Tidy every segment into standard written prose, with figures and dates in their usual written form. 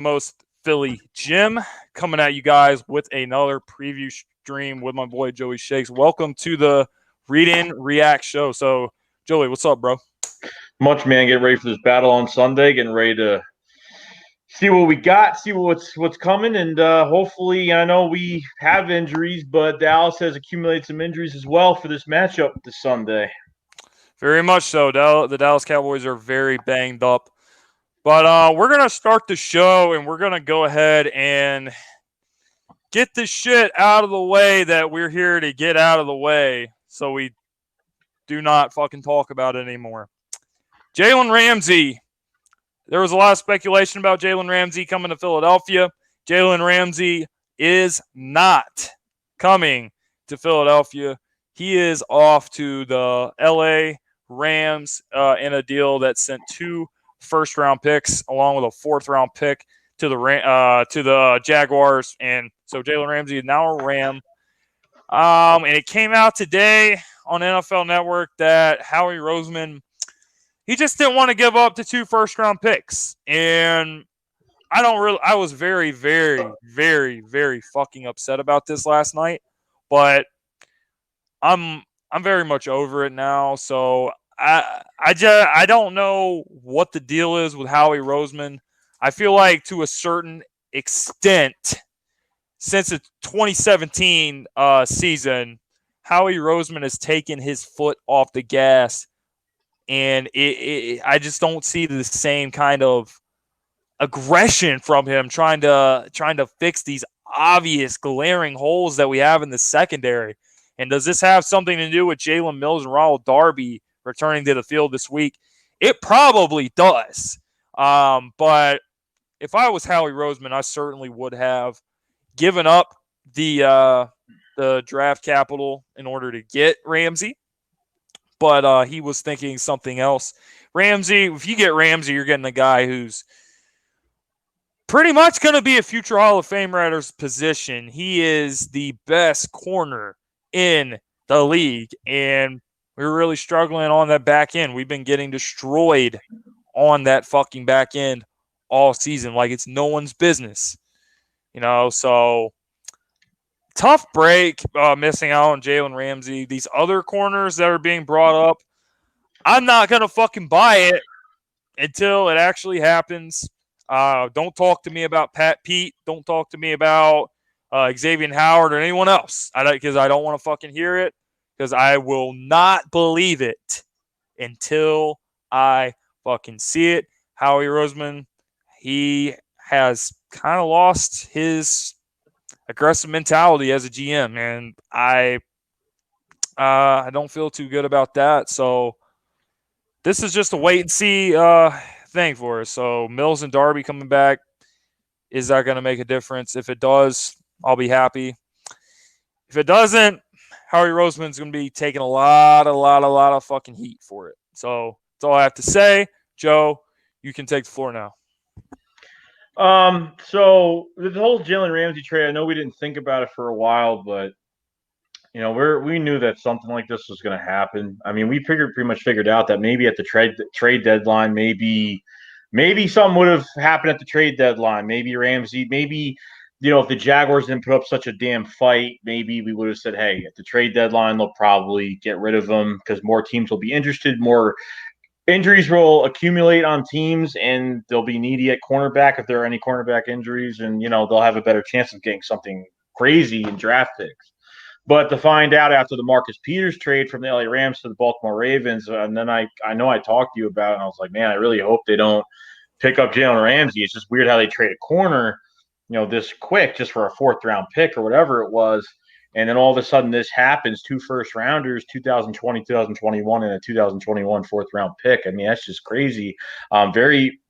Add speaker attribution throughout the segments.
Speaker 1: most Philly Jim coming at you guys with another preview stream with my boy Joey Shakes. Welcome to the Read In React show. So, Joey, what's up, bro?
Speaker 2: Much, man. Getting ready for this battle on Sunday. Getting ready to see what we got, see what's coming, and hopefully, I know we have injuries, but Dallas has accumulated some injuries as well for this matchup this Sunday.
Speaker 1: Very much so. The Dallas Cowboys are very banged up. But we're going to start the show, and we're going to go ahead and get the shit out of the way that we're here to get out of the way so we do not fucking talk about it anymore. Jalen Ramsey. There was a lot of speculation about Jalen Ramsey coming to Philadelphia. Jalen Ramsey is not coming to Philadelphia. He is off to the LA Rams in a deal that sent 2 first-round picks along with a 4th-round pick to the Jaguars. And so Jalen Ramsey is now a Ram. And it came out today on NFL Network that Howie Roseman, he just didn't want to give up the 2 first-round picks. And I was very, very, very, very fucking upset about this last night. But I'm very much over it now. So I don't know what the deal is with Howie Roseman. I feel like to a certain extent, since the 2017 season, Howie Roseman has taken his foot off the gas, and I just don't see the same kind of aggression from him trying to fix these obvious glaring holes that we have in the secondary. And does this have something to do with Jalen Mills and Ronald Darby returning to the field this week? It probably does. But if I was Howie Roseman, I certainly would have given up the draft capital in order to get Ramsey. But he was thinking something else. Ramsey, if you get Ramsey, you're getting a guy who's pretty much going to be a future Hall of Famer at his position. He is the best corner in the league, and we're really struggling on that back end. We've been getting destroyed on that fucking back end all season like it's no one's business. So tough break, missing out on Jalen Ramsey. These other corners that are being brought up, I'm not going to fucking buy it until it actually happens. Don't talk to me about Pat Pete. Don't talk to me about Xavier Howard or anyone else, because I don't want to fucking hear it, because I will not believe it until I fucking see it. Howie Roseman, he has kind of lost his aggressive mentality as a GM, and I don't feel too good about that. So this is just a wait and see thing for us. So Mills and Darby coming back, is that going to make a difference? If it does, I'll be happy. If it doesn't, Howie Roseman's going to be taking a lot of fucking heat for it. So that's all I have to say. Joe, you can take the floor now.
Speaker 2: So the whole Jalen Ramsey trade, I know we didn't think about it for a while, but we knew that something like this was going to happen. I mean, we pretty much figured out that maybe at the trade deadline, maybe something would have happened at the trade deadline. Maybe Ramsey, maybe if the Jaguars didn't put up such a damn fight, maybe we would have said, hey, at the trade deadline, they'll probably get rid of him because more teams will be interested, more injuries will accumulate on teams, and they'll be needy at cornerback if there are any cornerback injuries, and they'll have a better chance of getting something crazy in draft picks. But to find out after the Marcus Peters trade from the LA Rams to the Baltimore Ravens, and then I know I talked to you about it, and I was like, man, I really hope they don't pick up Jalen Ramsey. It's just weird how they trade a corner, this quick just for a 4th-round pick or whatever it was. And then all of a sudden this happens, 2 first-rounders, 2020, 2021, and a 2021 4th-round pick. I mean, that's just crazy. Very,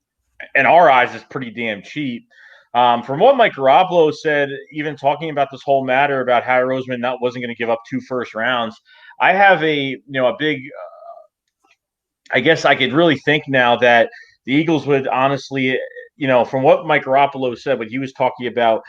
Speaker 2: in our eyes, it's pretty damn cheap. From what Mike Garoppolo said, even talking about this whole matter about Howie Roseman wasn't going to give up 2 first rounds, I have a big I guess I could really think now that the Eagles would honestly, from what Mike Garoppolo said, when he was talking about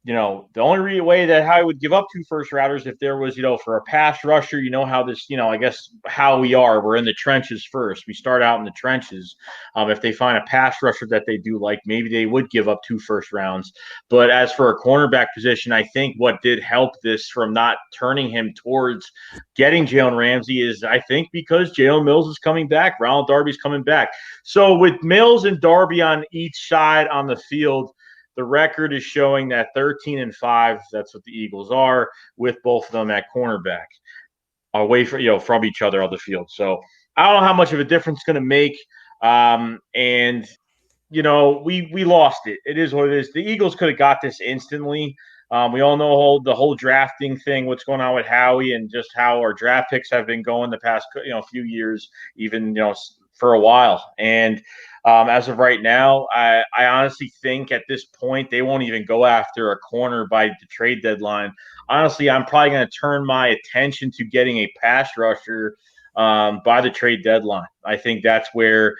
Speaker 2: the only way that Howie would give up 2 first rounders if there was, for a pass rusher, how this, I guess how we are. We're in the trenches first. We start out in the trenches. If they find a pass rusher that they do like, maybe they would give up 2 first rounds. But as for a cornerback position, I think what did help this from not turning him towards getting Jalen Ramsey is, I think, because Jalen Mills is coming back, Ronald Darby's coming back. So with Mills and Darby on each side on the field, the record is showing that 13-5. That's what the Eagles are, with both of them at cornerback, away from each other on the field. So I don't know how much of a difference it's going to make. And we lost it. It is what it is. The Eagles could have got this instantly. We all know the whole drafting thing, what's going on with Howie, and just how our draft picks have been going the past few years, even for a while. And as of right now, I honestly think at this point they won't even go after a corner by the trade deadline. Honestly, I'm probably going to turn my attention to getting a pass rusher by the trade deadline. I think that's where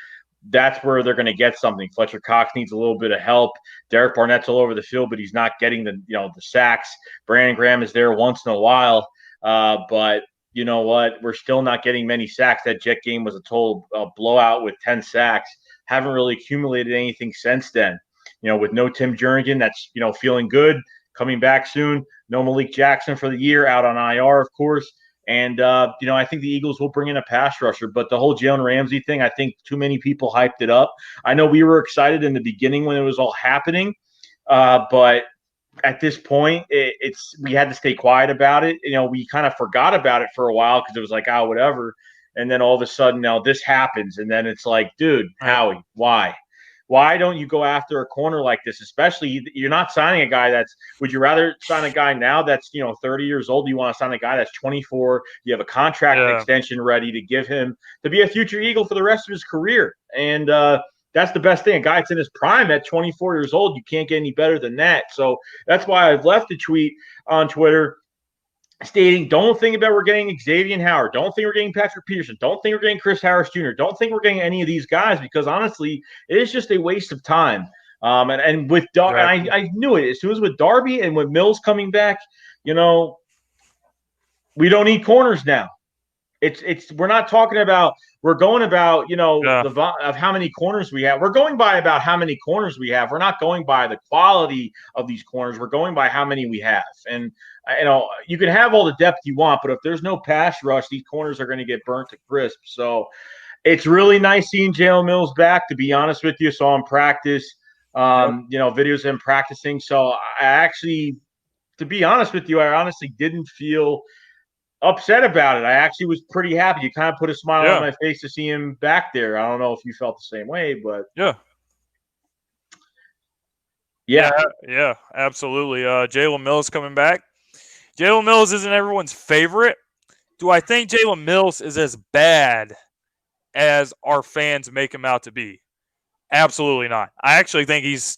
Speaker 2: they're going to get something. Fletcher Cox needs a little bit of help. Derek Barnett's all over the field, but he's not getting the sacks. Brandon Graham is there once in a while, but you know what? We're still not getting many sacks. That Jet game was a total blowout with 10 sacks. Haven't really accumulated anything since then. With no Tim Jernigan, that's feeling good, coming back soon. No Malik Jackson for the year, out on IR, of course. And, I think the Eagles will bring in a pass rusher. But the whole Jalen Ramsey thing, I think too many people hyped it up. I know we were excited in the beginning when it was all happening, but at this point, we had to stay quiet about it. We kind of forgot about it for a while because it was like, oh, whatever. And then all of a sudden, now this happens. And then it's like, dude, Howie, why? Why don't you go after a corner like this? Especially, you're not signing a guy would you rather sign a guy now that's, 30 years old? Do you want to sign a guy that's 24? You have a contract extension ready to give him to be a future Eagle for the rest of his career. And that's the best thing. A guy that's in his prime at 24 years old, you can't get any better than that. So that's why I've left a tweet on Twitter stating, don't think about we're getting Xavier Howard. Don't think we're getting Patrick Peterson. Don't think we're getting Chris Harris Jr. Don't think we're getting any of these guys, because honestly, it is just a waste of time. And with Darby, I knew it as soon as with Darby and with Mills coming back, we don't need corners now. We're not talking about, we're going about, of how many corners we have. We're going by about how many corners we have. We're not going by the quality of these corners. We're going by how many we have. And, you can have all the depth you want, but if there's no pass rush, these corners are going to get burnt to crisp. So it's really nice seeing Jalen Mills back, to be honest with you. Saw him practice, videos of him practicing. So I actually, to be honest with you, I honestly didn't feel upset about it. I actually was pretty happy. You kind of put a smile on my face to see him back there. I don't know if you felt the same way, but
Speaker 1: yeah, absolutely. Jalen Mills coming back. Jalen Mills isn't everyone's favorite. Do I think Jalen Mills is as bad as our fans make him out to be? Absolutely not. I actually think he's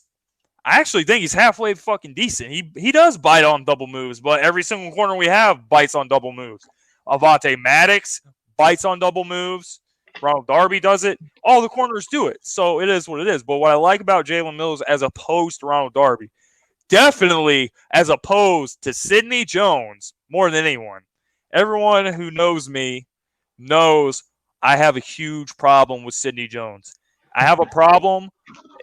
Speaker 1: halfway fucking decent. He does bite on double moves, but every single corner we have bites on double moves. Avonte Maddox bites on double moves. Ronald Darby does it. All the corners do it. So it is what it is. But what I like about Jalen Mills as opposed to Ronald Darby, definitely as opposed to Sidney Jones, more than anyone. Everyone who knows me knows I have a huge problem with Sidney Jones. I have a problem,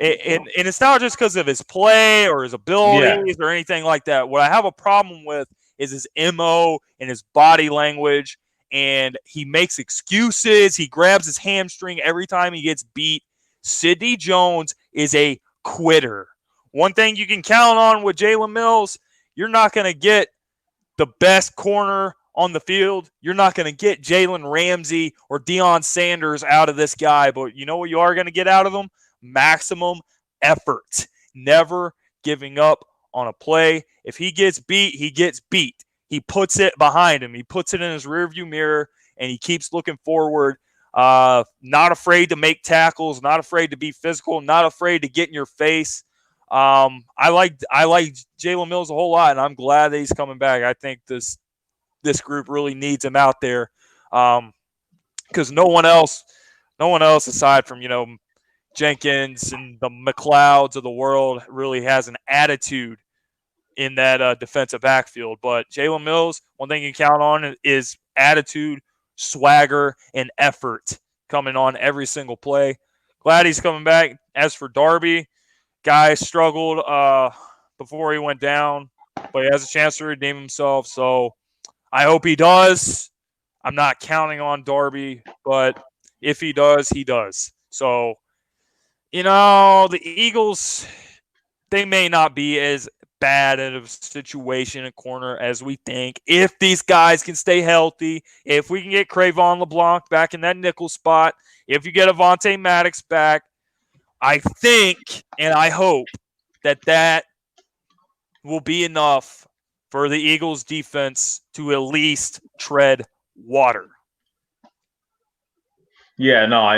Speaker 1: and it's not just because of his play or his abilities or anything like that. What I have a problem with is his MO and his body language, and he makes excuses. He grabs his hamstring every time he gets beat. Sidney Jones is a quitter. One thing you can count on with Jalen Mills, you're not going to get the best corner on the field. You're not going to get Jalen Ramsey or Deion Sanders out of this guy, but you know what you are going to get out of them? Maximum effort. Never giving up on a play. If he gets beat, he gets beat. He puts it behind him. He puts it in his rearview mirror, and he keeps looking forward. Not afraid to make tackles, not afraid to be physical, not afraid to get in your face. I like Jalen Mills a whole lot, and I'm glad that he's coming back. I think this group really needs him out there, because no one else aside from Jenkins and the McLeods of the world really has an attitude in that defensive backfield. But Jalen Mills, one thing you count on is attitude, swagger, and effort coming on every single play. Glad he's coming back. As for Darby, guy struggled before he went down, but he has a chance to redeem himself. So I hope he does. I'm not counting on Darby, but if he does, he does. So, the Eagles, they may not be as bad at a situation in corner as we think. If these guys can stay healthy, if we can get Crayvon LeBlanc back in that nickel spot, if you get Avonte Maddox back, I think and I hope that will be enough for the Eagles defense to at least tread water.
Speaker 2: Yeah, no,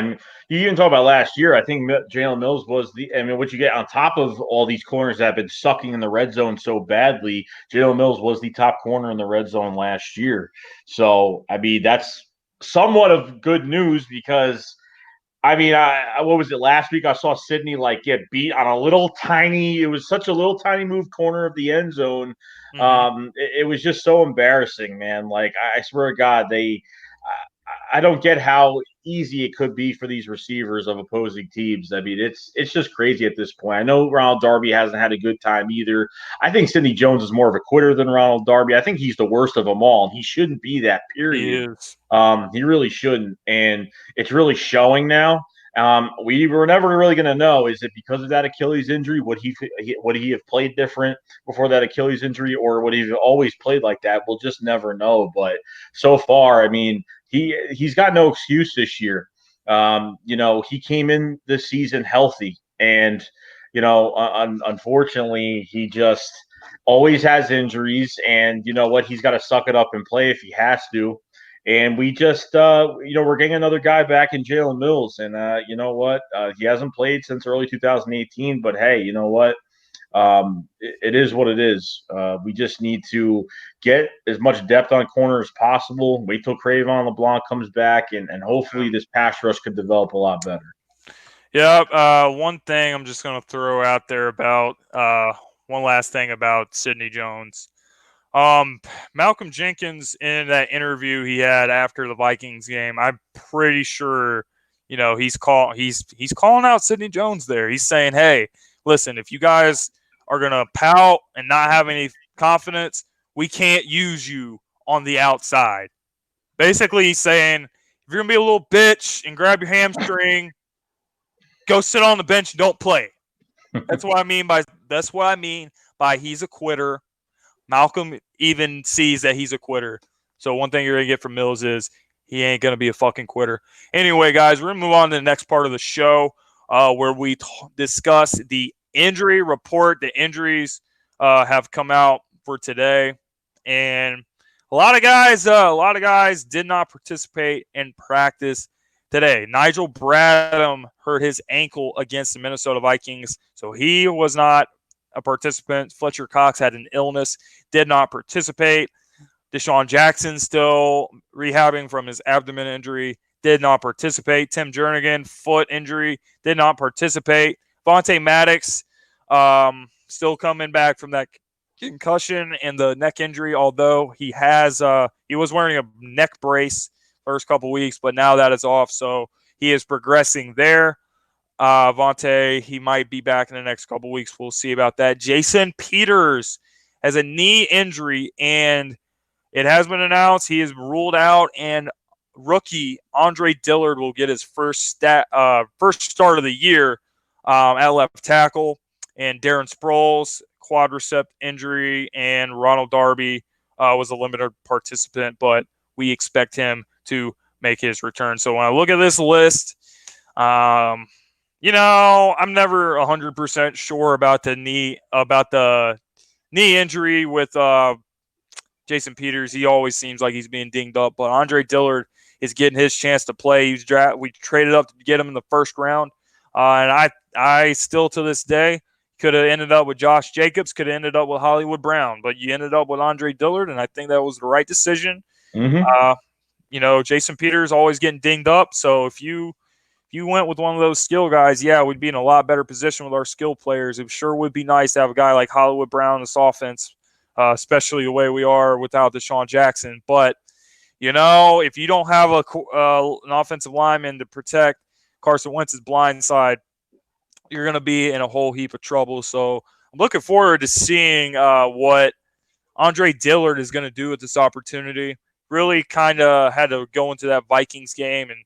Speaker 2: you even talk about last year. I think Jalen Mills was what you get on top of all these corners that have been sucking in the red zone so badly. Jalen Mills was the top corner in the red zone last year. So, that's somewhat of good news because what was it last week? I saw Sydney get beat on a little tiny. It was such a little tiny move corner of the end zone.
Speaker 1: Mm-hmm.
Speaker 2: It was just so embarrassing, man. I swear to God, I don't get how easy it could be for these receivers of opposing teams. It's just crazy at this point. I know Ronald Darby hasn't had a good time either. I think Sidney Jones is more of a quitter than Ronald Darby. I think he's the worst of them all, and he shouldn't be that.
Speaker 1: He
Speaker 2: Period.
Speaker 1: is.
Speaker 2: He really shouldn't, and it's really showing now. We were never really going to know, is it because of that Achilles injury? Would he have played different before that Achilles injury, or would he have always played like that? We'll just never know. But so far, he's got no excuse this year. He came in this season healthy, and unfortunately, he just always has injuries. And you know what? He's got to suck it up and play if he has to. And we just, we're getting another guy back in Jalen Mills. And you know what? He hasn't played since early 2018. But hey, you know what? It is what it is. We just need to get as much depth on corner as possible. Wait till Crayvon LeBlanc comes back, and hopefully this pass rush could develop a lot better.
Speaker 1: Yeah. One thing I'm just going to throw out there about one last thing about Sidney Jones. Malcolm Jenkins, in that interview he had after the Vikings game, I'm pretty sure, he's calling out Sidney Jones there. He's saying, "Hey, listen, if you guys are gonna pout and not have any confidence, we can't use you on the outside." Basically, he's saying, if you're gonna be a little bitch and grab your hamstring, go sit on the bench and don't play. That's what I mean by he's a quitter. Malcolm even sees that he's a quitter. So one thing you're going to get from Mills is he ain't going to be a fucking quitter. Anyway, guys, we're going to move on to the next part of the show where we discuss the injury report. The injuries have come out for today. And a lot of guys did not participate in practice today. Nigel Bradham hurt his ankle against the Minnesota Vikings, so he was not a participant. Fletcher Cox had an illness, did not participate. Deshaun Jackson still rehabbing from his abdomen injury, did not participate. Tim Jernigan, foot injury, did not participate. Vontae Maddox still coming back from that concussion and the neck injury, although he was wearing a neck brace first couple weeks, but now that is off, so he is progressing there. Vontae, he might be back in the next couple weeks. We'll see about that. Jason Peters has a knee injury, and it has been announced he is ruled out, and rookie Andre Dillard will get his first start of the year at left tackle, and Darren Sproles, quadricep injury, and Ronald Darby was a limited participant, but we expect him to make his return. So when I look at this list, I'm never 100% sure about the knee injury with Jason Peters. He always seems like he's being dinged up, but Andre Dillard is getting his chance to play. We traded up to get him in the first round, and I still to this day could have ended up with Josh Jacobs, could have ended up with Hollywood Brown, but you ended up with Andre Dillard, and I think that was the right decision.
Speaker 2: Mm-hmm.
Speaker 1: Jason Peters always getting dinged up, so if you you went with one of those skill guys, yeah, we'd be in a lot better position with our skill players. It sure would be nice to have a guy like Hollywood Brown in this offense, especially the way we are without Deshaun Jackson. But, if you don't have an offensive lineman to protect Carson Wentz's blind side, you're going to be in a whole heap of trouble. So I'm looking forward to seeing what Andre Dillard is going to do with this opportunity. Really kind of had to go into that Vikings game, and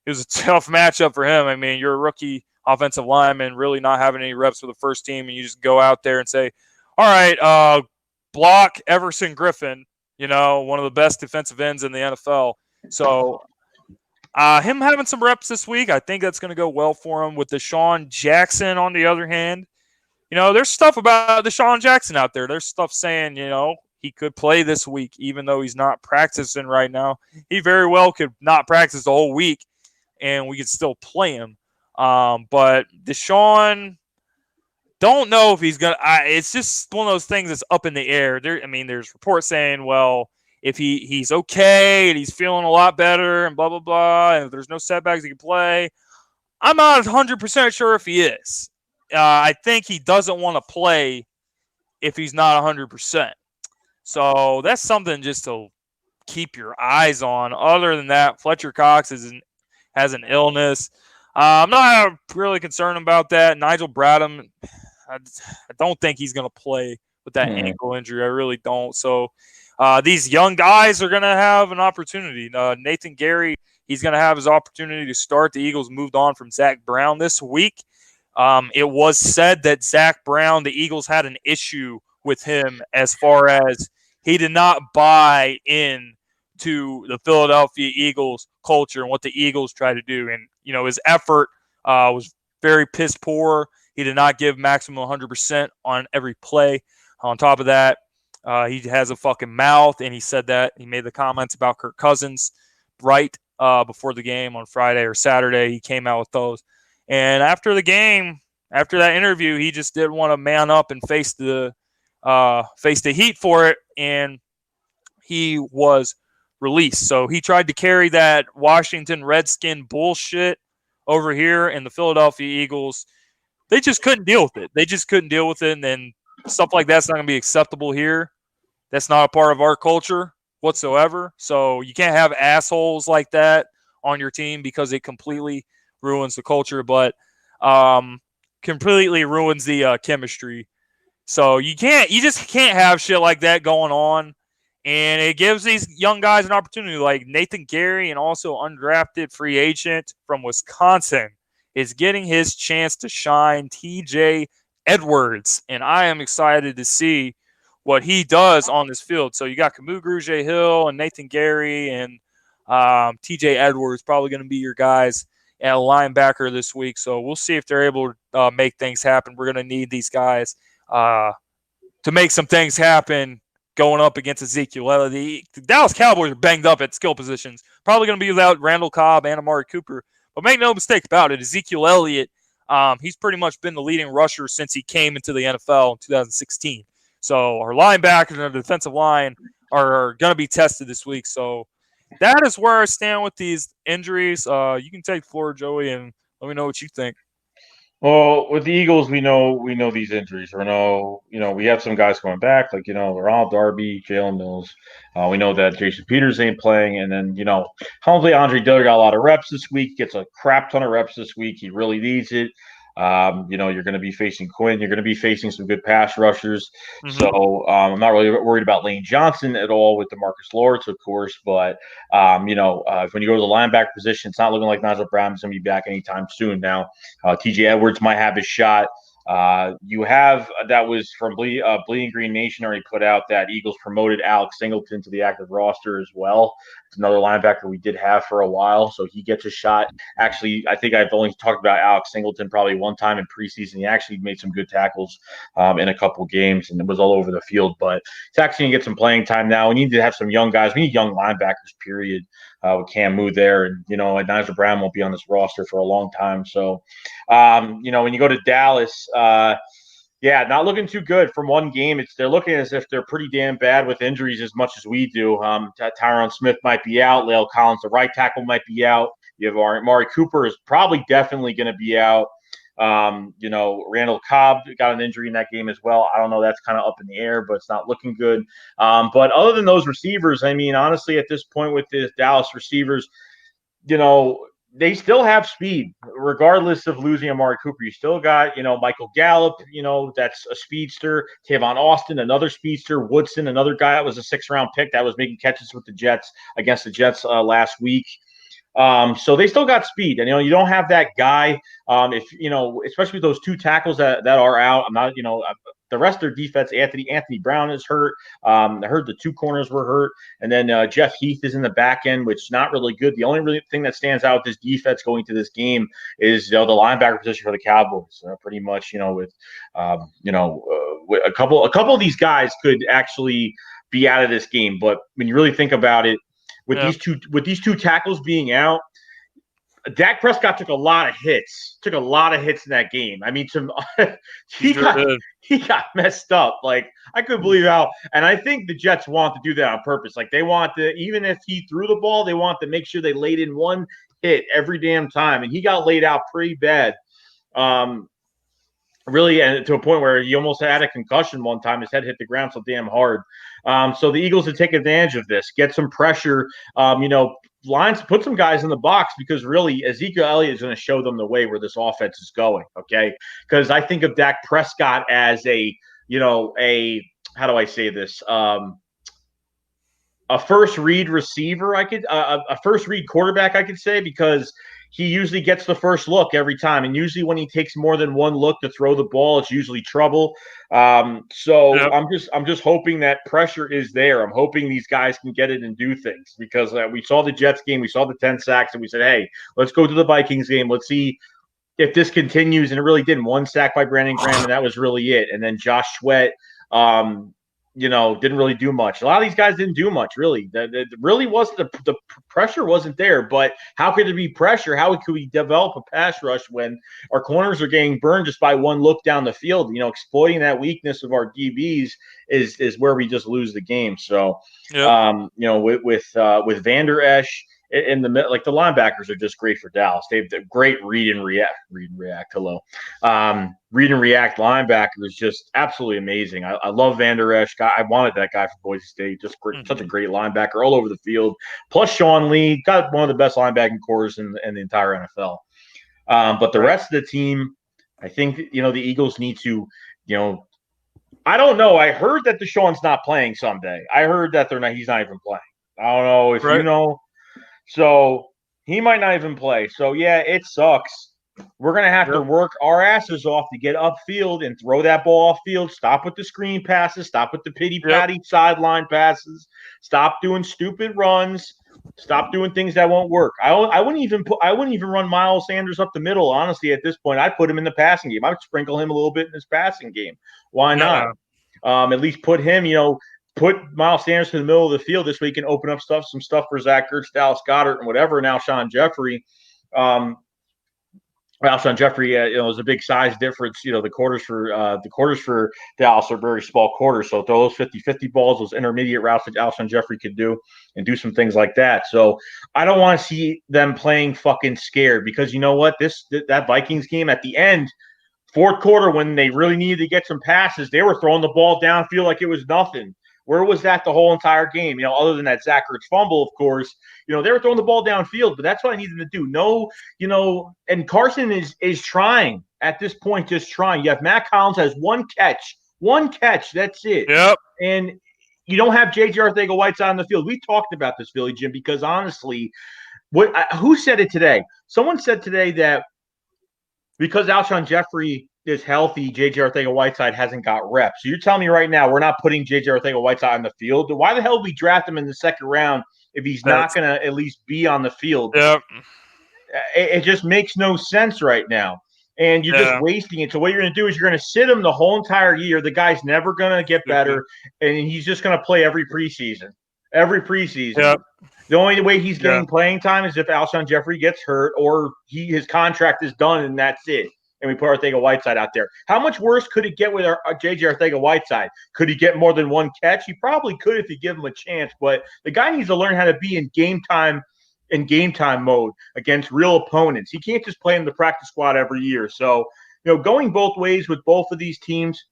Speaker 1: it was a tough matchup for him. I mean, you're a rookie offensive lineman, really not having any reps for the first team, and you just go out there and say, all right, block Everson Griffin, one of the best defensive ends in the NFL. So him having some reps this week, I think that's going to go well for him. With Deshaun Jackson, on the other hand, there's stuff about Deshaun Jackson out there. There's stuff saying, he could play this week, even though he's not practicing right now. He very well could not practice the whole week, and we could still play him. But Deshaun, don't know if he's going to – it's just one of those things that's up in the air. There's reports saying, well, if he's okay and he's feeling a lot better and blah, blah, blah, and if there's no setbacks, he can play. I'm not 100% sure if he is. I think he doesn't want to play if he's not 100%. So that's something just to keep your eyes on. Other than that, Fletcher Cox has an illness. I'm not really concerned about that. Nigel Bradham, I don't think he's going to play with that ankle injury. I really don't. So these young guys are going to have an opportunity. Nathan Gary, he's going to have his opportunity to start. The Eagles moved on from Zach Brown this week. It was said that Zach Brown, the Eagles had an issue with him as far as he did not buy in to the Philadelphia Eagles culture and what the Eagles try to do. And, his effort was very piss poor. He did not give maximum 100% on every play. On top of that, he has a fucking mouth, and he said that. He made the comments about Kirk Cousins right before the game on Friday or Saturday. He came out with those. And after the game, after that interview, he just didn't want to man up and face the heat for it, and he was released. So he tried to carry that Washington Redskin bullshit over here, and the Philadelphia Eagles, they just couldn't deal with it. And then stuff like that's not going to be acceptable here. That's not a part of our culture whatsoever. So you can't have assholes like that on your team because it completely ruins the culture, but completely ruins the chemistry. So you just can't have shit like that going on. And it gives these young guys an opportunity, like Nathan Gary, and also undrafted free agent from Wisconsin, is getting his chance to shine, TJ Edwards. And I am excited to see what he does on this field. So you got Camus Grugier-Hill and Nathan Gary and TJ Edwards probably going to be your guys at linebacker this week. So we'll see if they're able to make things happen. We're going to need these guys to make some things happen going up against Ezekiel Elliott. The Dallas Cowboys are banged up at skill positions. Probably going to be without Randall Cobb and Amari Cooper. But make no mistake about it, Ezekiel Elliott, he's pretty much been the leading rusher since he came into the NFL in 2016. So our linebackers and our defensive line are going to be tested this week. So that is where I stand with these injuries. You can take the floor, Joey, and let me know what you think.
Speaker 2: Well, with the Eagles, we know these injuries. We have some guys coming back, like Ronald Darby, Jalen Mills. We know that Jason Peters ain't playing, and then hopefully Andre Dillard got a lot of reps this week. Gets a crap ton of reps this week. He really needs it. You're going to be facing Quinn. You're going to be facing some good pass rushers. Mm-hmm. So I'm not really worried about Lane Johnson at all with DeMarcus Lawrence, of course. But, when you go to the linebacker position, it's not looking like Nigel Brown is going to be back anytime soon now. TJ Edwards might have his shot. You have that was from Bleeding Green Nation already put out that Eagles promoted Alex Singleton to the active roster as well. It's another linebacker we did have for a while, so he gets a shot. Actually, I think I've only talked about Alex Singleton probably one time in preseason. He actually made some good tackles in a couple games, and it was all over the field. But he's actually going to get some playing time now. We need to have some young guys. We need young linebackers, period, with Cam Moo there. And, Nigel Brown won't be on this roster for a long time. So, when you go to Dallas, not looking too good from one game. They're looking as if they're pretty damn bad with injuries as much as we do. Tyron Smith might be out. Lale Collins, the right tackle, might be out. You have Amari Cooper is probably definitely going to be out. Randall Cobb got an injury in that game as well. I don't know. That's kind of up in the air, but it's not looking good. But other than those receivers, I mean, honestly, at this point with the Dallas receivers, they still have speed, regardless of losing Amari Cooper. You still got, Michael Gallup, that's a speedster. Tavon Austin, another speedster. Woodson, another guy that was a 6th-round pick that was making catches with the Jets against the Jets last week. So they still got speed, and you don't have that guy. If especially with those 2 tackles that are out. I'm not, the rest of their defense. Anthony Brown is hurt. I heard the 2 corners were hurt, and then Jeff Heath is in the back end, which is not really good. The only really thing that stands out with this defense going to this game is the linebacker position for the Cowboys. Pretty much, with a couple of these guys could actually be out of this game. But when you really think about it, with these two tackles being out, Dak Prescott took a lot of hits. In that game. I mean, he got messed up. Like, I couldn't believe how. And I think the Jets want to do that on purpose. Like, they want to, even if he threw the ball, they want to make sure they laid in one hit every damn time. And he got laid out pretty bad. Really, and to a point where he almost had a concussion one time. His head hit the ground so damn hard. So the Eagles would take advantage of this, get some pressure. Lines, put some guys in the box, because really Ezekiel Elliott is going to show them the way where this offense is going. Okay, because I think of Dak Prescott as a how do I say this? A first read receiver, a first read quarterback, I could say, because he usually gets the first look every time, and usually when he takes more than one look to throw the ball, it's usually trouble. I'm just hoping that pressure is there. I'm hoping these guys can get it and do things, because we saw the Jets game, we saw the 10 sacks, and we said, hey, let's go to the Vikings game. Let's see if this continues, and it really didn't. 1 sack by Brandon Graham, and that was really it. And then Josh Sweat, didn't really do much. A lot of these guys didn't do much, really. It really wasn't the pressure wasn't there. But how could there be pressure? How could we develop a pass rush when our corners are getting burned just by one look down the field? Exploiting that weakness of our DBs is where we just lose the game. So, with Vander Esch in the middle, like, the linebackers are just great for Dallas. They've great read and react. Hello. Read and react linebacker is just absolutely amazing. I love Vander Esch. I wanted that guy for Boise State. Just such a great linebacker all over the field. Plus Sean Lee, got one of the best linebacking cores in the entire NFL. But the rest of the team, I think, the Eagles need to, I don't know. I heard that Deshaun's not playing Sunday. I heard that he's not even playing. I don't know if you know. So he might not even play. So, yeah, it sucks. We're going to have to work our asses off to get upfield and throw that ball off field. Stop with the screen passes. Stop with the pity-patty sideline passes. Stop doing stupid runs. Stop doing things that won't work. I wouldn't even run Miles Sanders up the middle, honestly, at this point. I'd put him in the passing game. I would sprinkle him a little bit in his passing game. Why not? At least put him, put Miles Sanders in the middle of the field this week and open up some stuff for Zach Ertz, Dallas Goedert, and whatever. And Alshon Jeffrey. Alshon Jeffrey, is a big size difference. The quarters for Dallas are very small quarters. So throw those 50-50 balls, those intermediate routes that Alshon Jeffrey could do, and do some things like that. So I don't want to see them playing fucking scared, because you know what? That Vikings game at the end, fourth quarter, when they really needed to get some passes, they were throwing the ball downfield like it was nothing. Where was that the whole entire game? Other than that Zach Ertz fumble, of course, they were throwing the ball downfield, but that's what I needed to do. No, and Carson is trying at this point, just trying. You have Matt Collins has one catch, that's it.
Speaker 1: Yep.
Speaker 2: And you don't have J.J. Arcega-Whiteside on the field. We talked about this, Philly Jim, because honestly, who said it today? Someone said today that because Alshon Jeffrey is healthy, J.J. Arcega-Whiteside hasn't got reps. So you're telling me right now we're not putting J.J. Arcega-Whiteside on the field? Why the hell did we draft him in the second round if he's not going to at least be on the field?
Speaker 1: Yep.
Speaker 2: It just makes no sense right now. And you're just wasting it. So what you're going to do is you're going to sit him the whole entire year. The guy's never going to get better, and he's just going to play every preseason. Yep. The only way he's getting playing time is if Alshon Jeffrey gets hurt or his contract is done and that's it. And we put Arcega-Whiteside out there. How much worse could it get with our J.J. Arcega-Whiteside? Could he get more than one catch? He probably could if you give him a chance. But the guy needs to learn how to be in game time in game time mode against real opponents. He can't just play in the practice squad every year. So, going both ways with both of these teams,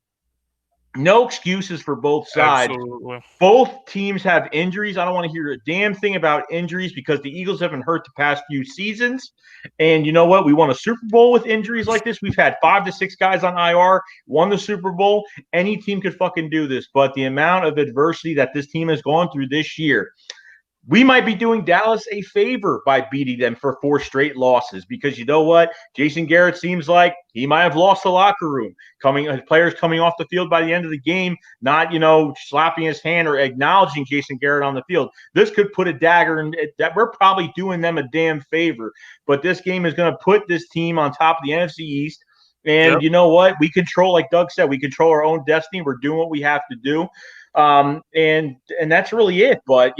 Speaker 2: no excuses for both sides.
Speaker 1: Absolutely.
Speaker 2: Both teams have injuries. I don't want to hear a damn thing about injuries because the Eagles have been hurt the past few seasons. And you know what? We won a Super Bowl with injuries like this. We've had 5 to 6 guys on IR, won the Super Bowl. Any team could fucking do this. But the amount of adversity that this team has gone through this year, we might be doing Dallas a favor by beating them for 4 straight losses because you know what? Jason Garrett seems like he might have lost the locker room. Players coming off the field by the end of the game, not slapping his hand or acknowledging Jason Garrett on the field. This could put a dagger in that. We're probably doing them a damn favor. But this game is going to put this team on top of the NFC East. And you know what? We control, like Doug said, we control our own destiny. We're doing what we have to do. And that's really it. But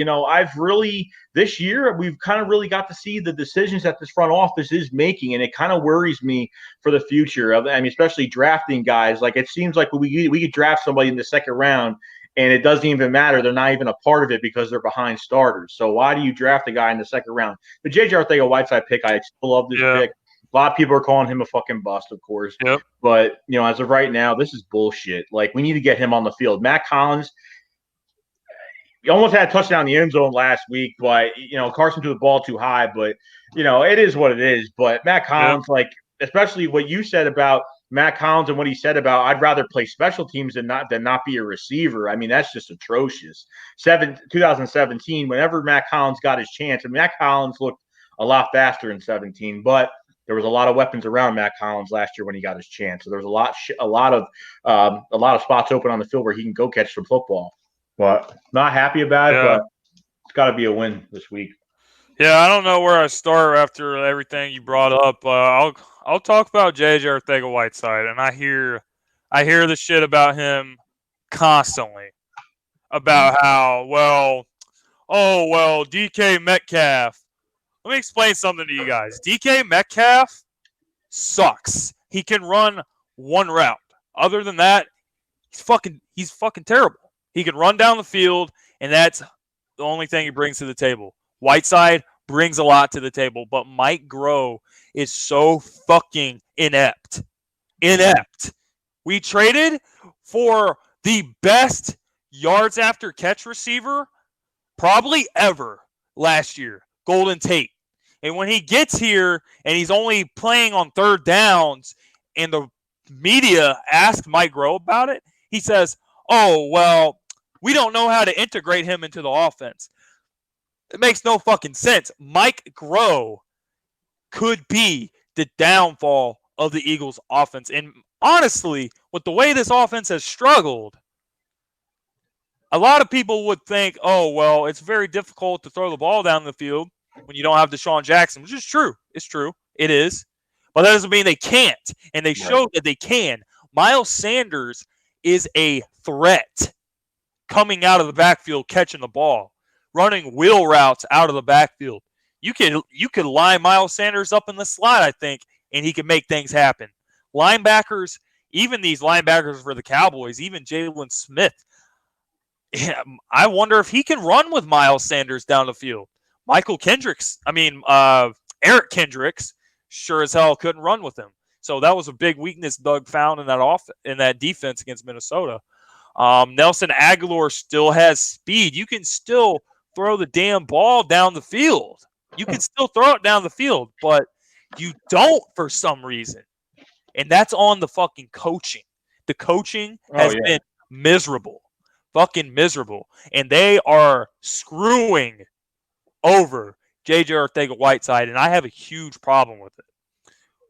Speaker 2: this year we've kind of really got to see the decisions that this front office is making, and it kind of worries me for the future. Especially drafting guys. Like it seems like we could draft somebody in the second round, and it doesn't even matter. They're not even a part of it because they're behind starters. So why do you draft a guy in the second round? The J.J. Arcega-Whiteside pick, I still love this pick. A lot of people are calling him a fucking bust, of course.
Speaker 1: Yep.
Speaker 2: But, as of right now, this is bullshit. Like, we need to get him on the field. Matt Collins, he almost had a touchdown in the end zone last week, but, Carson threw the ball too high. But, it is what it is. But Matt Collins, especially what you said about Matt Collins and what he said about I'd rather play special teams than not be a receiver. I mean, that's just atrocious. 2017, whenever Matt Collins got his chance, Matt Collins looked a lot faster in 17, but there was a lot of weapons around Matt Collins last year when he got his chance. So there's a lot of spots open on the field where he can go catch some football. But not happy about it, but it's got to be a win this week.
Speaker 1: Yeah, I don't know where I start after everything you brought up. I'll talk about J.J. Arcega-Whiteside, and I hear the shit about him constantly about how DK Metcalf. Let me explain something to you guys. DK Metcalf sucks. He can run one route. Other than that, he's fucking terrible. He can run down the field, and that's the only thing he brings to the table. Whiteside brings a lot to the table, but Mike Groh is so fucking inept. We traded for the best yards after catch receiver probably ever last year, Golden Tate. And when he gets here and he's only playing on third downs and the media asked Mike Groh about it, he says, we don't know how to integrate him into the offense. It makes no fucking sense. Mike Groh could be the downfall of the Eagles offense. And honestly, with the way this offense has struggled, a lot of people would think, it's very difficult to throw the ball down the field when you don't have Deshaun Jackson, which is true. It's true. It is. But that doesn't mean they can't. And they showed that they can. Miles Sanders is a threat coming out of the backfield, catching the ball, running wheel routes out of the backfield. You could line Miles Sanders up in the slot, I think, and he can make things happen. Linebackers, even these linebackers for the Cowboys, even Jalen Smith, I wonder if he can run with Miles Sanders down the field. Eric Kendricks sure as hell couldn't run with him. So that was a big weakness Doug found in that defense against Minnesota. Nelson Aguilar still has speed. You can still throw the damn ball down the field. You can still throw it down the field, but you don't for some reason. And that's on the fucking coaching. The coaching has been miserable. Fucking miserable. And they are screwing over J.J. Arcega-Whiteside, and I have a huge problem with it.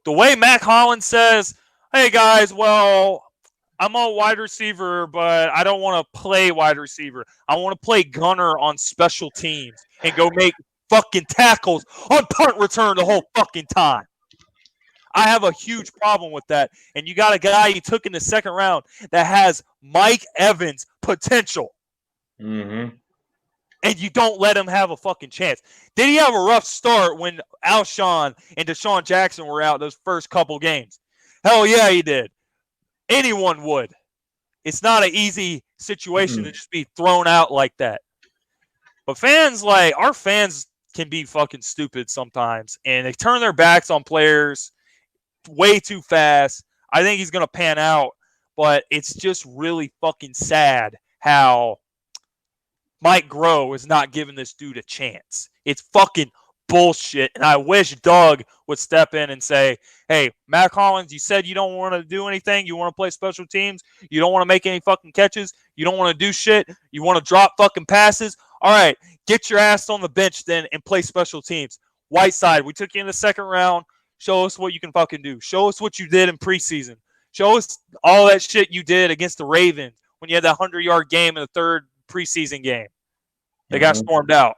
Speaker 1: The way Matt Collins says, hey, guys, I'm a wide receiver, but I don't want to play wide receiver. I want to play gunner on special teams and go make fucking tackles on punt return the whole fucking time. I have a huge problem with that. And you got a guy you took in the second round that has Mike Evans potential.
Speaker 2: Mm-hmm.
Speaker 1: And you don't let him have a fucking chance. Did he have a rough start when Alshon and Deshaun Jackson were out those first couple games? Hell yeah, he did. Anyone would. It's not an easy situation to just be thrown out like that. But our fans can be fucking stupid sometimes, and they turn their backs on players way too fast. I think he's going to pan out, but it's just really fucking sad how Mike Groh is not giving this dude a chance. It's fucking bullshit. And I wish Doug would step in and say, hey, Matt Collins, you said you don't want to do anything. You want to play special teams. You don't want to make any fucking catches. You don't want to do shit. You want to drop fucking passes. All right, get your ass on the bench then and play special teams. Whiteside, we took you in the second round. Show us what you can fucking do. Show us what you did in preseason. Show us all that shit you did against the Ravens when you had that 100-yard game in the third preseason game. They got stormed out.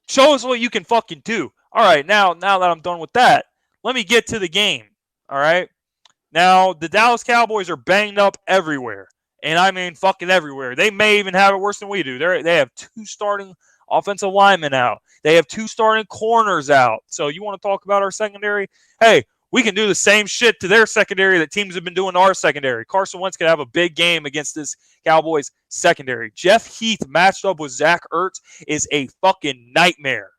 Speaker 1: Show us what you can fucking do. All right, now that I'm done with that, let me get to the game. All right? Now, the Dallas Cowboys are banged up everywhere. And I mean fucking everywhere. They may even have it worse than we do. They have 2 starting offensive linemen out. They have 2 starting corners out. So you want to talk about our secondary? Hey, we can do the same shit to their secondary that teams have been doing to our secondary. Carson Wentz could have a big game against this Cowboys secondary. Jeff Heath matched up with Zach Ertz is a fucking nightmare.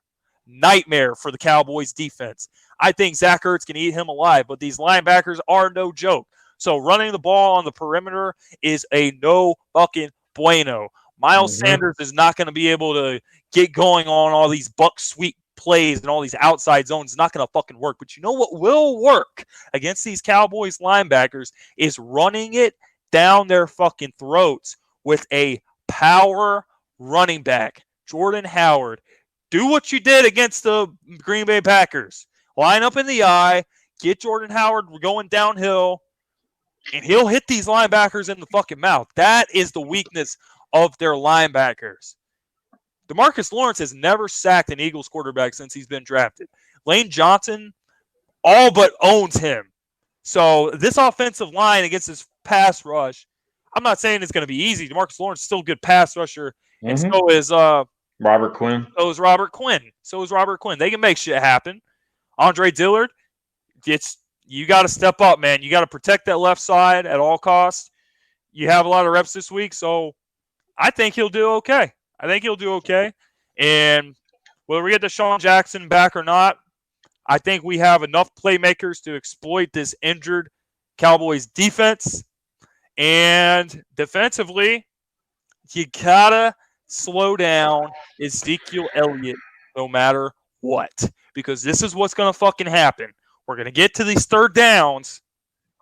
Speaker 1: Nightmare for the Cowboys defense. I think Zach Ertz can eat him alive, but these linebackers are no joke. So running the ball on the perimeter is a no fucking bueno. Miles Sanders is not going to be able to get going on all these buck sweep plays and all these outside zones. It's not going to fucking work. But you know what will work against these Cowboys linebackers is running it down their fucking throats with a power running back. Jordan Howard. Do what you did against the Green Bay Packers. Line up in the eye. Get Jordan Howard going downhill. And he'll hit these linebackers in the fucking mouth. That is the weakness of their linebackers. DeMarcus Lawrence has never sacked an Eagles quarterback since he's been drafted. Lane Johnson all but owns him. So this offensive line against this pass rush, I'm not saying it's going to be easy. DeMarcus Lawrence is still a good pass rusher, and so is
Speaker 2: Robert Quinn.
Speaker 1: So is Robert Quinn. They can make shit happen. Andre Dillard, you got to step up, man. You got to protect that left side at all costs. You have a lot of reps this week, so I think he'll do okay. And whether we get Deshaun Jackson back or not, I think we have enough playmakers to exploit this injured Cowboys defense. And defensively, you got to slow down Ezekiel Elliott no matter what. Because this is what's going to fucking happen. We're going to get to these third downs.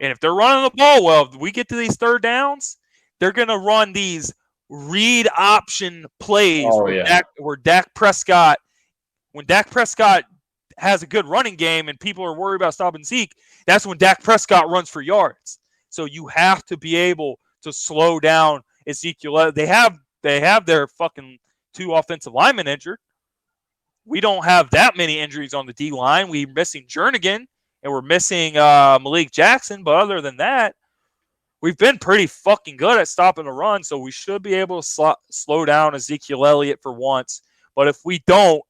Speaker 1: And if they're running the ball well, if we get to these third downs, they're going to run these read option plays where Dak Prescott, when Dak Prescott has a good running game and people are worried about stopping Zeke, that's when Dak Prescott runs for yards. So you have to be able to slow down Ezekiel. They have their fucking 2 offensive linemen injured. We don't have that many injuries on the D line. We're missing Jernigan and we're missing Malik Jackson. But other than that, we've been pretty fucking good at stopping the run. So we should be able to slow down Ezekiel Elliott for once. But if we don't,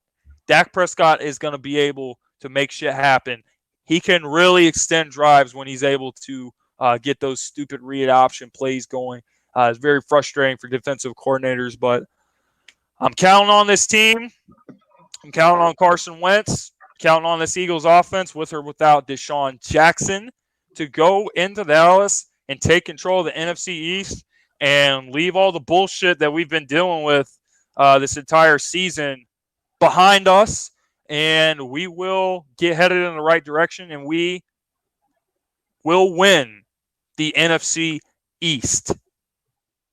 Speaker 1: Dak Prescott is going to be able to make shit happen. He can really extend drives when he's able to get those stupid read option plays going. It's very frustrating for defensive coordinators, but I'm counting on this team. I'm counting on Carson Wentz, counting on this Eagles offense with or without Deshaun Jackson to go into Dallas and take control of the NFC East and leave all the bullshit that we've been dealing with this entire season behind us, and we will get headed in the right direction, and we will win the NFC East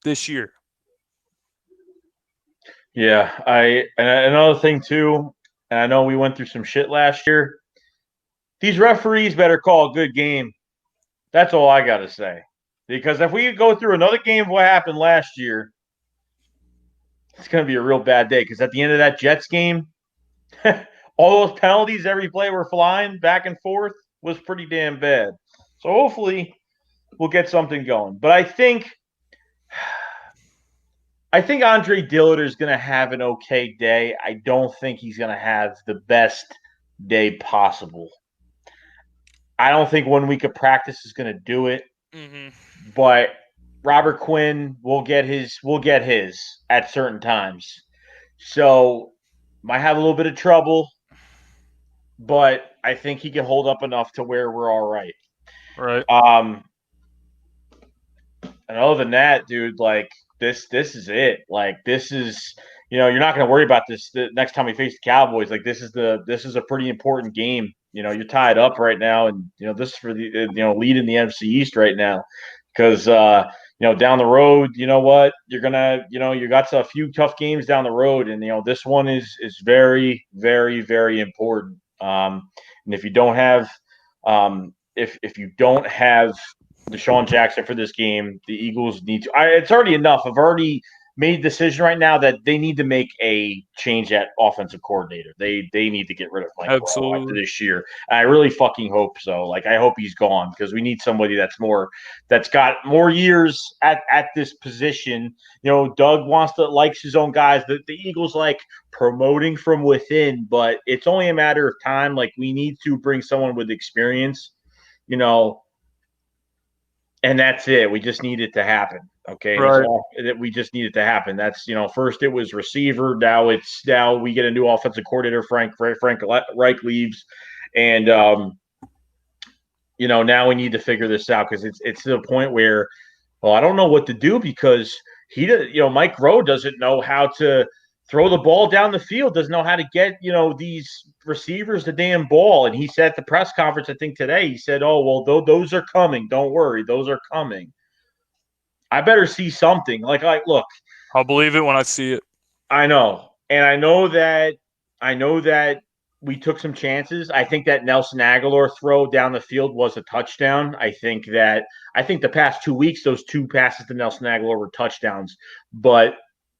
Speaker 1: this year.
Speaker 2: Yeah, and another thing too, and I know we went through some shit last year. These referees better call a good game. That's all I got to say. Because if we go through another game of what happened last year, it's going to be a real bad day. Because at the end of that Jets game, all those penalties every play were flying back and forth was pretty damn bad. So hopefully we'll get something going. But I think Andre Dillard is going to have an okay day. I don't think he's going to have the best day possible. I don't think 1 week of practice is going to do it. But Robert Quinn will get his at certain times. So might have a little bit of trouble, but I think he can hold up enough to where we're all right.
Speaker 1: Right.
Speaker 2: And other than that, dude, like this is it. Like this is, you're not going to worry about this the next time we face the Cowboys. Like this is a pretty important game. You're tied up right now, and this is for the lead in the NFC East right now, because down the road, you know what, you're gonna you got a few tough games down the road, and this one is very very very important. And if you don't have if you don't have Deshaun Jackson for this game, the Eagles need to. It's already enough. I've already made a decision right now that they need to make a change at offensive coordinator. They need to get rid of Mike Rowe after
Speaker 1: Absolutely.
Speaker 2: this year. And I really fucking hope so. Like I hope he's gone, because we need somebody that's got more years at this position. Doug likes his own guys. The Eagles like promoting from within, but it's only a matter of time. Like we need to bring someone with experience. And that's it. We just need it to happen. Okay. And
Speaker 1: Right.
Speaker 2: we just need it to happen. That's, first it was receiver. Now we get a new offensive coordinator. Frank Reich leaves. And, now we need to figure this out, because it's to the point where, well, I don't know what to do, because Mike Rowe doesn't know how to throw the ball down the field, doesn't know how to get, these receivers the damn ball. And he said at the press conference, I think today, he said, oh, well, those are coming. Don't worry. Those are coming. I better see something. Like, look,
Speaker 1: I'll believe it when I see it.
Speaker 2: I know. And I know that we took some chances. I think that Nelson Aguilar throw down the field was a touchdown. I think the past 2 weeks, those two passes to Nelson Aguilar were touchdowns. But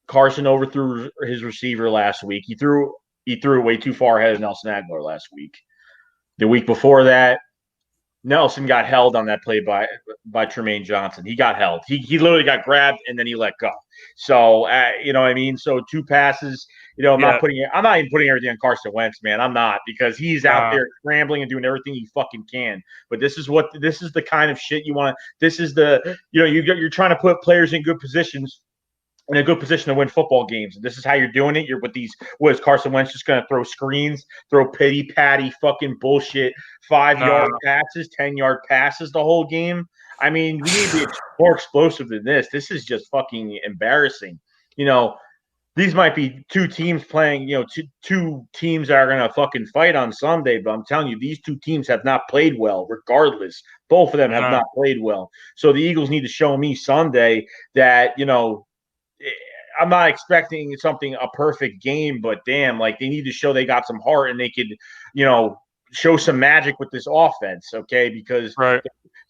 Speaker 2: Carson overthrew his receiver last week. He threw way too far ahead of Nelson Aguilar last week. The week before that, Nelson got held on that play by Tremaine Johnson. He got held. He literally got grabbed and then he let go. So you know what I mean. So two passes. I'm
Speaker 1: Yeah.
Speaker 2: not even putting everything on Carson Wentz, man. I'm not, because he's out there scrambling and doing everything he fucking can. But this is the kind of shit you want. This is you're trying to put players in good positions, in a good position to win football games. And this is how you're doing it. You're with these, what is Carson Wentz just going to throw screens, throw pity patty fucking bullshit, 5-yard passes, 10-yard passes the whole game? I mean, we need to be more explosive than this. This is just fucking embarrassing. These might be two teams playing, two teams that are going to fucking fight on Sunday, but I'm telling you, these two teams have not played well, regardless. Both of them have not played well. So the Eagles need to show me Sunday that, I'm not expecting a perfect game, but damn, like they need to show they got some heart, and they could, show some magic with this offense. Okay. Because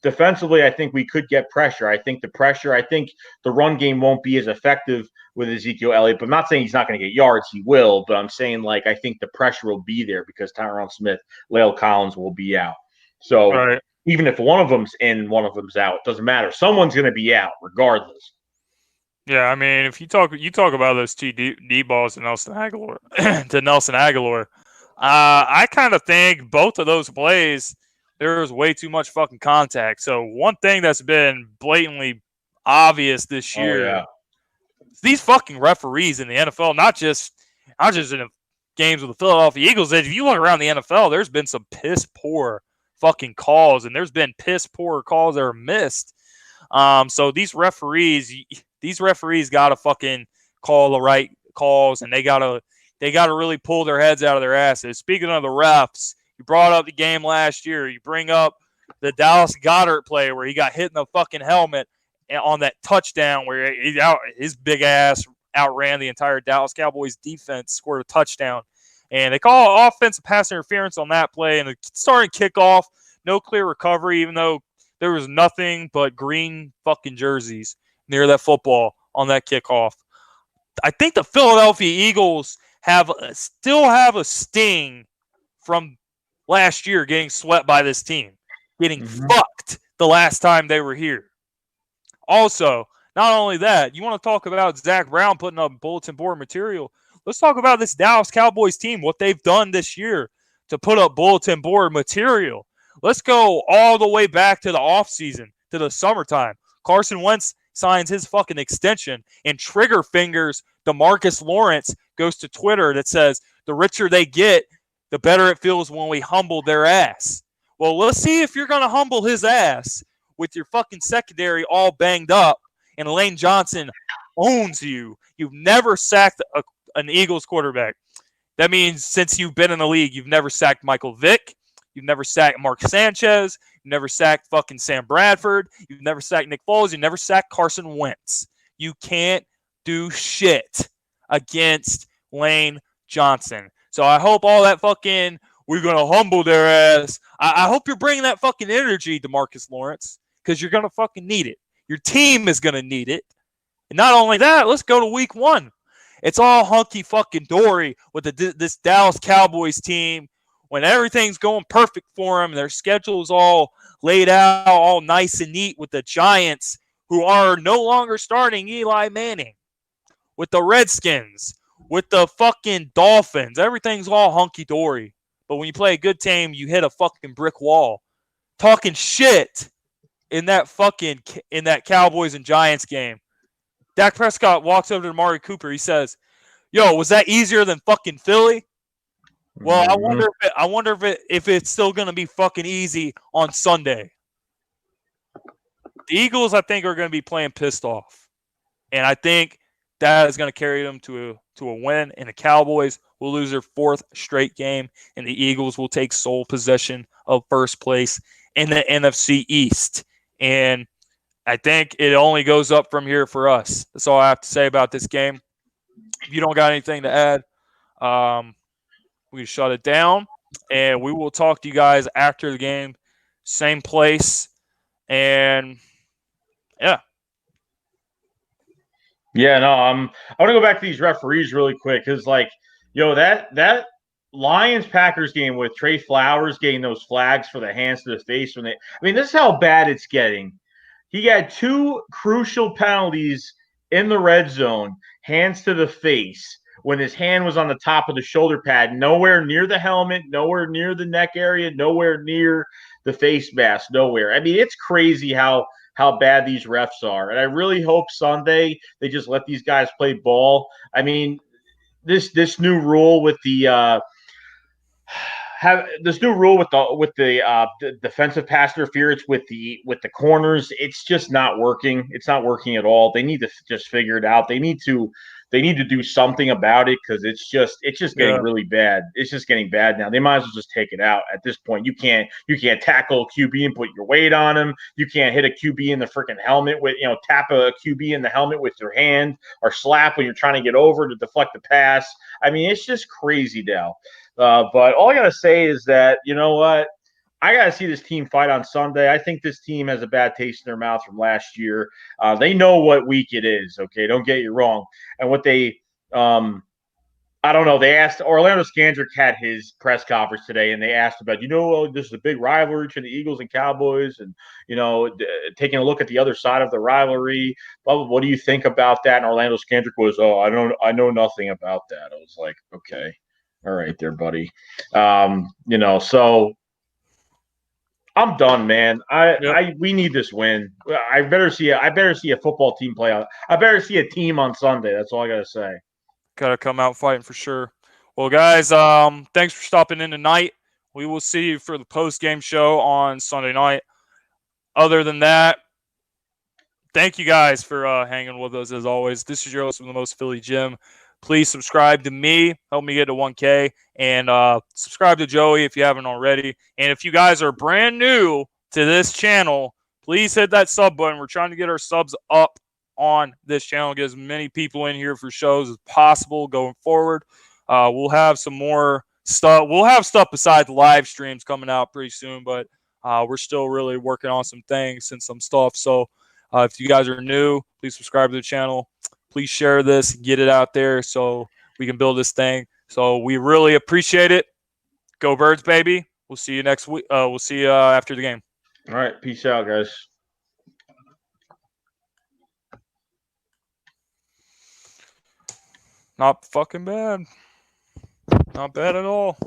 Speaker 2: defensively, I think we could get pressure. I think the run game won't be as effective with Ezekiel Elliott, but I'm not saying he's not going to get yards. He will, but I'm saying, like, I think the pressure will be there because Tyron Smith, La'el Collins will be out. So even if one of them's in and one of them's out, it doesn't matter. Someone's going to be out regardless.
Speaker 1: Yeah, I mean, if you talk about those two deep balls to Nelson Aguilar, I kind of think both of those plays, there was way too much fucking contact. So one thing that's been blatantly obvious this year, these fucking referees in the NFL, not just in the games with the Philadelphia Eagles. If you look around the NFL, there's been some piss poor fucking calls, and there's been piss poor calls that are missed. So these referees got to fucking call the right calls, and they got to really pull their heads out of their asses. Speaking of the refs, you brought up the game last year. You bring up the Dallas Goedert play where he got hit in the fucking helmet on that touchdown where his big ass outran the entire Dallas Cowboys defense, scored a touchdown. And they call offensive pass interference on that play, and the starting kickoff, no clear recovery, even though there was nothing but green fucking jerseys near that football on that kickoff. I think the Philadelphia Eagles still have a sting from last year getting swept by this team, getting fucked the last time they were here. Also, not only that, you want to talk about Zach Brown putting up bulletin board material. Let's talk about this Dallas Cowboys team, what they've done this year to put up bulletin board material. Let's go all the way back to the offseason, to the summertime. Carson Wentz signs his fucking extension, and trigger fingers DeMarcus Lawrence goes to Twitter that says, the richer they get, the better it feels when we humble their ass. Well, let's see if you're going to humble his ass with your fucking secondary all banged up and Lane Johnson owns you. You've never sacked an Eagles quarterback. That means since you've been in the league, you've never sacked Michael Vick. You've never sacked Mark Sanchez. You've never sacked fucking Sam Bradford. You've never sacked Nick Foles. You've never sacked Carson Wentz. You can't do shit against Lane Johnson. So I hope all that fucking, we're going to humble their ass. I hope you're bringing that fucking energy, DeMarcus Lawrence, because you're going to fucking need it. Your team is going to need it. And not only that, let's go to week 1. It's all hunky fucking dory with this Dallas Cowboys team when everything's going perfect for them. Their schedule's all laid out, all nice and neat with the Giants, who are no longer starting Eli Manning, with the Redskins, with the fucking Dolphins. Everything's all hunky dory. But when you play a good team, you hit a fucking brick wall. Talking shit in that Cowboys and Giants game. Dak Prescott walks over to Amari Cooper. He says, "Yo, was that easier than fucking Philly?" Well, I wonder if it's still going to be fucking easy on Sunday. The Eagles, I think, are going to be playing pissed off, and I think that is going to carry them to a win. And the Cowboys will lose their 4th straight game, and the Eagles will take sole possession of first place in the NFC East. And I think it only goes up from here for us. That's all I have to say about this game. If you don't got anything to add, we can shut it down. And we will talk to you guys after the game. Same place. And, yeah.
Speaker 2: Yeah, no, I want to go back to these referees really quick because, that Lions-Packers game with Trey Flowers getting those flags for the hands to the face this is how bad it's getting. He got 2 crucial penalties in the red zone, hands to the face, when his hand was on the top of the shoulder pad, nowhere near the helmet, nowhere near the neck area, nowhere near the face mask, nowhere. It's crazy how bad these refs are. And I really hope Sunday they just let these guys play ball. This new rule with the defensive pass interference with the corners, it's just not working. It's not working at all. They need to just figure it out. They need to do something about it because it's just getting really bad. It's just getting bad now. They might as well just take it out at this point. You can't tackle a QB and put your weight on him. You can't hit a QB in the freaking helmet with tap a QB in the helmet with your hand or slap when you're trying to get over to deflect the pass. It's just crazy now. But all I got to say is that, you know what? I got to see this team fight on Sunday. I think this team has a bad taste in their mouth from last year. They know what week it is, okay? Don't get you wrong. And what they I don't know. They asked Orlando Scandrick had his press conference today, and they asked about, this is a big rivalry between the Eagles and Cowboys, and taking a look at the other side of the rivalry. What do you think about that? And Orlando Scandrick was, I know nothing about that. I was like, okay, all right, there, buddy. So I'm done, man. We need this win. I better see a football team play out. I better see a team on Sunday. That's all I gotta say.
Speaker 1: Gotta come out fighting for sure. Well, guys, thanks for stopping in tonight. We will see you for the post-game show on Sunday night. Other than that, thank you guys for hanging with us as always. This is your host from the Most Philly Jim. Please subscribe to me. Help me get to 1K. And subscribe to Joey if you haven't already. And if you guys are brand new to this channel, please hit that sub button. We're trying to get our subs up on this channel, get as many people in here for shows as possible going forward. We'll have some more stuff. We'll have stuff besides live streams coming out pretty soon, but we're still really working on some things and some stuff. So if you guys are new, please subscribe to the channel. Please share this, get it out there so we can build this thing. So we really appreciate it. Go Birds, baby. We'll see you next week. We'll see you after the game.
Speaker 2: All right. Peace out, guys.
Speaker 1: Not fucking bad. Not bad at all.